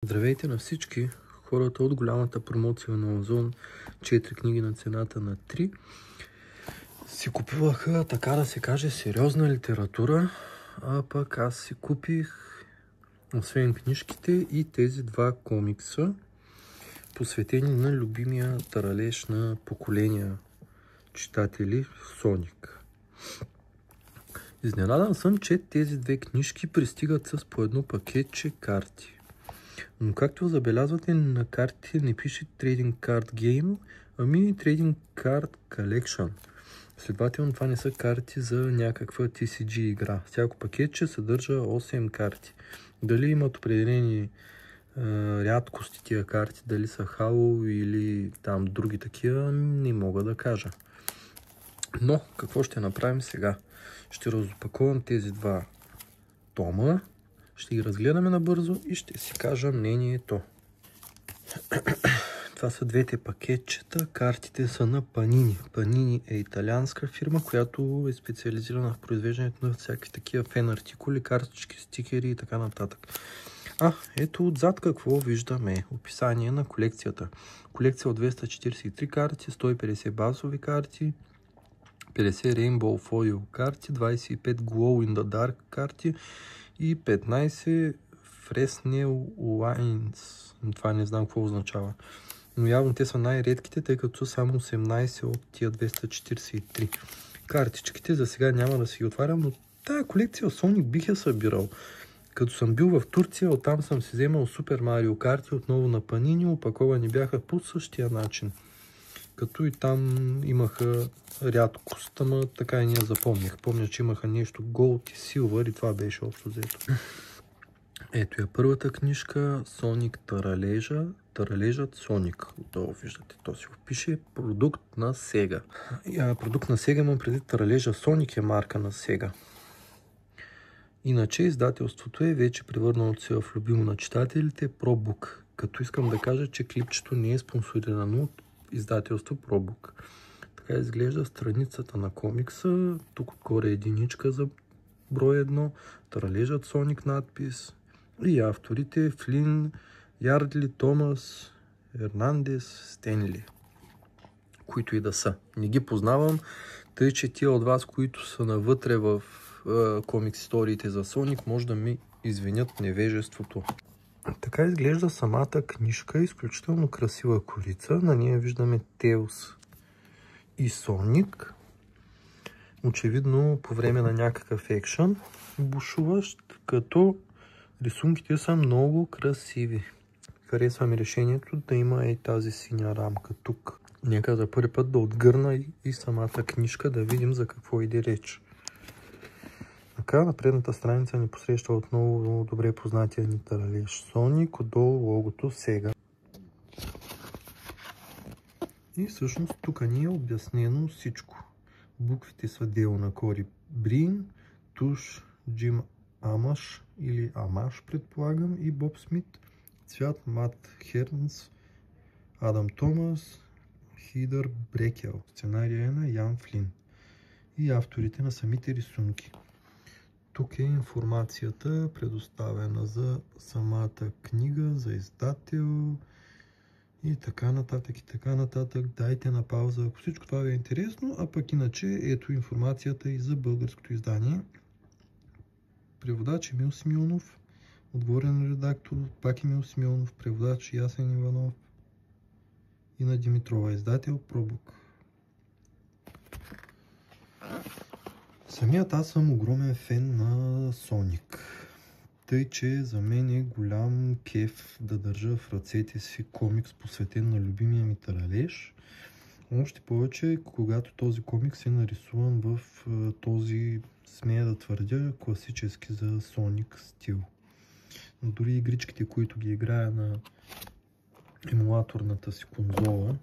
Здравейте на всички! Хората от голямата промоция на Озон 4 книги на цената на 3 си купуваха, така да се каже, сериозна литература, а пък аз си купих, освен книжките, и тези два комикса, посветени на любимия таралеж на поколения читатели Соник. Изненадан съм, че тези две книжки пристигат с по едно пакетче карти. Но както забелязвате, на картите не пише Trading Card Game, ами Trading Card Collection. Следователно това не са карти за някаква TCG игра. Всяко пакетче съдържа 8 карти. Дали имат определени рядкости тия карти, дали са хало или там други такива, не мога да кажа. Но какво ще направим сега? Ще разопакувам тези два тома. Ще ги разгледаме набързо и ще си кажа мнението. Това са двете пакетчета. Картите са на Panini. Panini е италианска фирма, която е специализирана в произвеждането на всякакви такива фен артикули, картички, стикери и така нататък. Ето отзад какво виждаме. Описание на колекцията. Колекция от 243 карти, 150 базови карти, 50 Rainbow Foil карти, 25 Glow in the Dark карти и 15 Fresnel Lines. Това не знам какво означава. Но явно те са най-редките, тъй като са само 18 от тия 243. Картичките за сега няма да си ги отварям, но тая колекция Sonic бих я събирал. Като съм бил в Турция, оттам съм си вземал Super Mario карти отново на Panini, опаковани бяха по същия начин. Като и там имаха рядкост, ама така и не я запомнях. Помня, че имаха нещо Gold и Silver и това беше общо взето. Ето я първата книжка, Sonic Таралежа. Таралежът Sonic. Отдолу виждате, то си го пише. Продукт на Sega. Продукт на Sega имам преди Таралежа Sonic е марка на Sega. Иначе издателството е вече превърнало се в любимо на читателите ProBook. Като искам да кажа, че клипчето не е спонсорирано от издателство ProBook. Така изглежда страницата на комикса. Тук отгоре е единичка за брой 1. Таралежът Sonic надпис. И авторите Флин, Ярдли, Томас, Ернандес, Стенли. Които и да са. Не ги познавам, тъй че тия от вас, които са навътре в комикс историите за Sonic, може да ми извинят невежеството. Така изглежда самата книжка, изключително красива корица. На нея виждаме Тейлс и Соник. Очевидно по време на някакъв екшън бушуващ, като рисунките са много красиви. Харесва ми решението да има и тази синя рамка тук. Нека за първи път да отгърна и самата книжка, да видим за какво иде реч. Така, на предната страница ни посреща отново добре познатия ни таралеж Sonic, отдолу логото Sega. И всъщност тук ни е обяснено всичко. Буквите са дело на Кори Брин, туш Джим Амаш или Амаш, предполагам, и Боб Смит, цвят Мат Хернс, Адам Томас, Хидър Брекел. Сценария е на Ян Флин и авторите на самите рисунки. Тук е информацията, предоставена за самата книга, за издател и така нататък и така нататък. Дайте на пауза, ако всичко това ви е интересно, а пък иначе ето информацията и за българското издание. Преводач Емил Симеонов, отговорен редактор пак Емил Симеонов, преводач Ясен Иванов и на Димитрова, издател ProBook. Самият аз съм огромен фен на Sonic, тъй че за мен е голям кеф да държа в ръцете си комикс, посветен на любимия ми таралеж. Още повече, когато този комикс е нарисуван в този, смея да твърдя, класически за Sonic стил. Но дори игричките, които ги играя на емулаторната си конзола,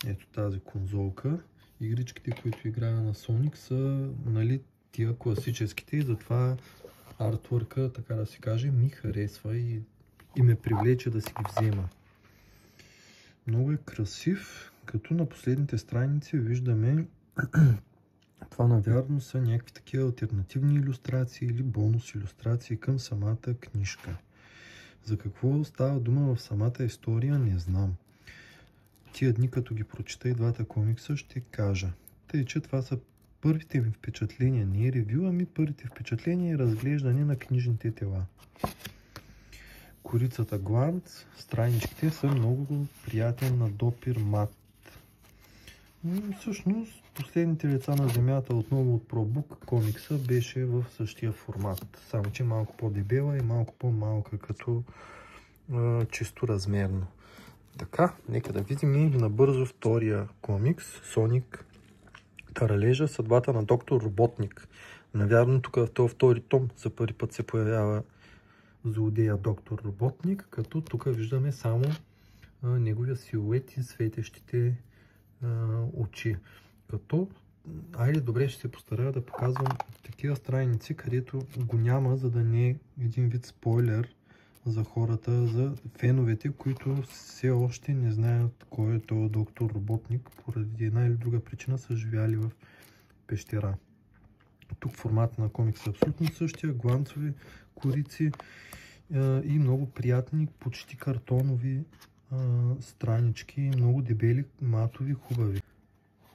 ето тази конзолка, игричките, които играя на Sonic, са, нали, тия класическите, и затова артворка, така да се каже, ми харесва и ме привлече да си ги взема. Много е красив, като на последните страници виждаме това навярно са някакви такива алтернативни илюстрации или бонус илюстрации към самата книжка. За какво става дума в самата история, не знам. Тия дни, като ги прочита и двата комикса, ще кажа. Тъй, че това са първите ми впечатления, не е ревю, ами първите впечатления и разглеждане на книжните тела. Корицата Гланц, страничките са много приятен на допир мат. Всъщност, последните лица на земята отново от ProBook комикса беше в същия формат. Само че малко по-дебела и малко по-малка като чисто размерно. Така, нека да видим и набързо втория комикс. Соник Таралежа, съдбата на доктор Роботник. Навярно тук в този втори том за първи път се появява злодея доктор Роботник, като тук виждаме само неговия силует и светещите очи. Като, айде добре, ще се постарая да показвам такива страници, където го няма, за да не е един вид спойлер за хората, за феновете, които все още не знаят кой е този доктор Роботник, поради една или друга причина са живяли в пещера. Тук формата на комикса е абсолютно същия, гланцови корици и много приятни, почти картонови странички, много дебели, матови, хубави.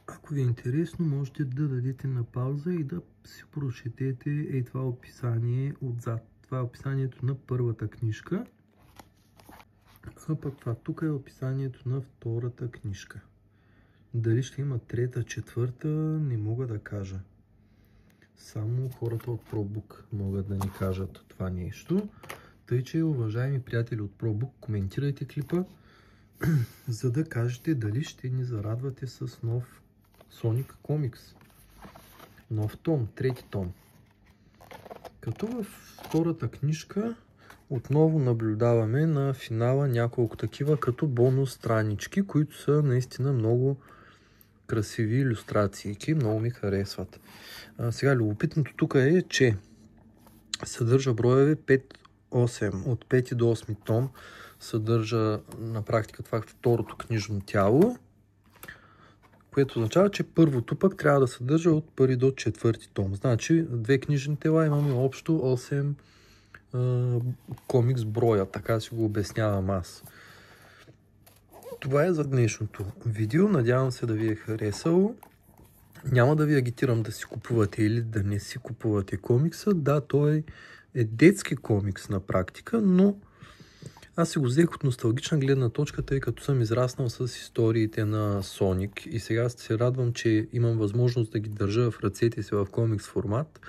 Ако ви е интересно, можете да дадете на пауза и да си прочетете това описание отзад. Това е описанието на първата книжка. А пък това тук е описанието на втората книжка. Дали ще има трета, четвърта, не мога да кажа. Само хората от ProBook могат да ни кажат това нещо. Тъй, че, уважаеми приятели от ProBook, коментирайте клипа, за да кажете дали ще ни зарадвате с нов Sonic комикс. Нов том, трети том. Като във втората книжка отново наблюдаваме на финала няколко такива като бонус странички, които са наистина много красиви илюстрации. Много ми харесват. Сега любопитното тук е, че съдържа броеве 5-8. От 5 до 8 том съдържа на практика това второто книжно тяло, което означава, че първото пък трябва да съдържа от първи до четвърти том. Значи, две книжни тела имаме общо 8 комикс броя, така си го обяснявам аз. Това е за днешното видео. Надявам се да ви е харесало. Няма да ви агитирам да си купувате или да не си купувате комикса. Да, той е детски комикс на практика, но аз си го взех от носталгична гледна точка, тъй като съм израснал с историите на Соник и сега се радвам, че имам възможност да ги държа в ръцете си в комикс формат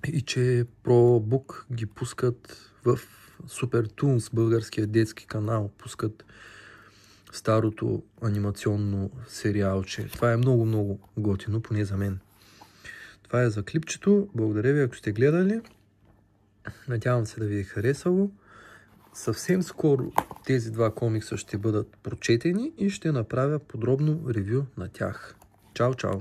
и че ProBook ги пускат в Super Toons, българския детски канал, пускат старото анимационно сериалче. Това е много готино, поне за мен. Това е за клипчето. Благодаря ви, ако сте гледали. Надявам се да ви е харесало. Съвсем скоро тези два комикса ще бъдат прочетени и ще направя подробно ревю на тях. Чао, чао!